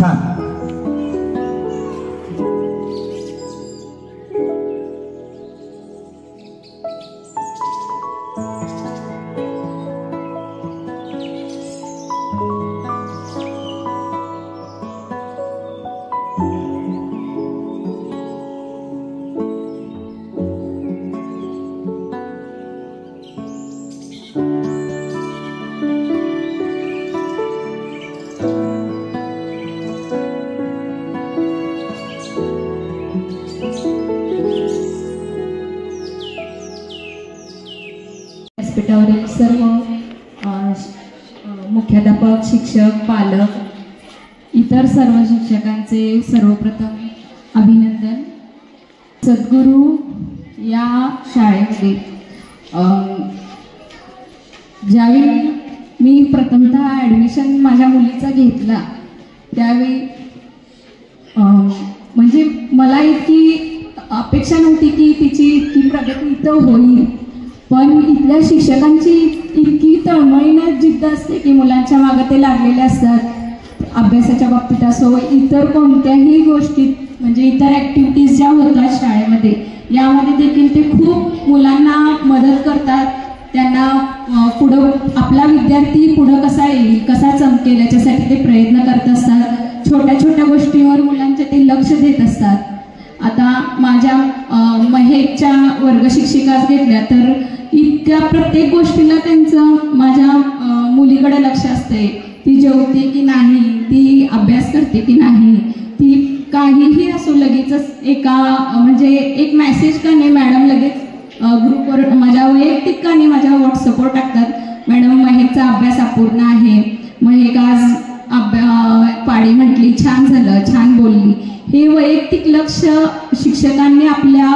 छान. व्यासपीठावरील सर्व मुख्याध्यापक, शिक्षक, पालक, इतर सर्व शिक्षकांचे सर्वप्रथम अभिनंदन. सद्गुरू या शाळेमध्ये ज्यावेळी मी प्रथमतः ॲडमिशन माझ्या मुलीचा घेतला त्यावेळी म्हणजे मला इतकी अपेक्षा नव्हती की तिची इतकी प्रगती इथं होईल, पण इथल्या शिक्षकांची इतकी तळमळीनं जिद्द असते की मुलांच्या मागे ते लागलेले असतात. अभ्यासाच्या बाबतीत असो, इतर कोणत्याही गोष्टीत म्हणजे इतर ॲक्टिव्हिटीज ज्या होतात शाळेमध्ये यामध्ये देखील ते खूप मुलांना मदत करतात. त्यांना पुढं आपला विद्यार्थी पुढं कसा येईल, कसा चमकेल याच्यासाठी ते प्रयत्न करत असतात. छोट्या छोट्या गोष्टींवर मुलांचे ते लक्ष देत असतात. आता माझ्या महेकच्या वर्ग शिक्षिकाच घेतल्या तर इतक्या प्रत्येक गोष्टीला त्यांचं माझ्या मुलीकडे लक्ष असते. ती जेवते की नाही, ती अभ्यास करते की नाही, ती काहीही असो लगेचच म्हणजे एक मेसेज का नाही मॅडम लगेच ग्रुपवर माझ्या वैयक्तिक का नाही माझ्या व्हॉट्सअपवर टाकतात, मॅडम महेकचा अभ्यास अपूर्ण आहे, महेक आज पाढी म्हटली, छान झालं, छान बोलली. हे वैयक्तिक लक्ष शिक्षकांनी आपल्या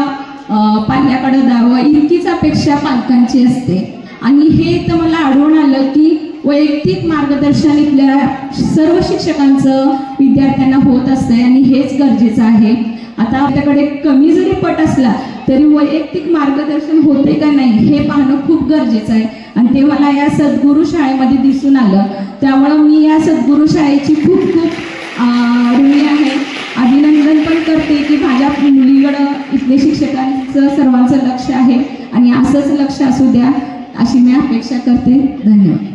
पाल्याकडे द्यावं इतकीच अपेक्षा पालकांची असते. आणि हे तर मला आढळून आलं की वैयक्तिक मार्गदर्शन इथल्या सर्व शिक्षकांचं विद्यार्थ्यांना होत असतंय आणि हेच गरजेचं आहे. आता आपल्याकडे कमी जरी पट असला तरी वैयक्तिक मार्गदर्शन होते का नाही हे पाहणं खूप गरजेचं आहे आणि ते मला या सद्गुरू शाळेमध्ये दिसून आलं. त्यामुळं मी या सद्गुरू शाळेची खूप ऋणी आहे. अभिनंदन पण करते की माझ्या मुलीकडं इथले शिक्षकांचं सर्वांचं लक्ष आहे आणि असंच लक्ष असू द्या अशी मी अपेक्षा करते. धन्यवाद.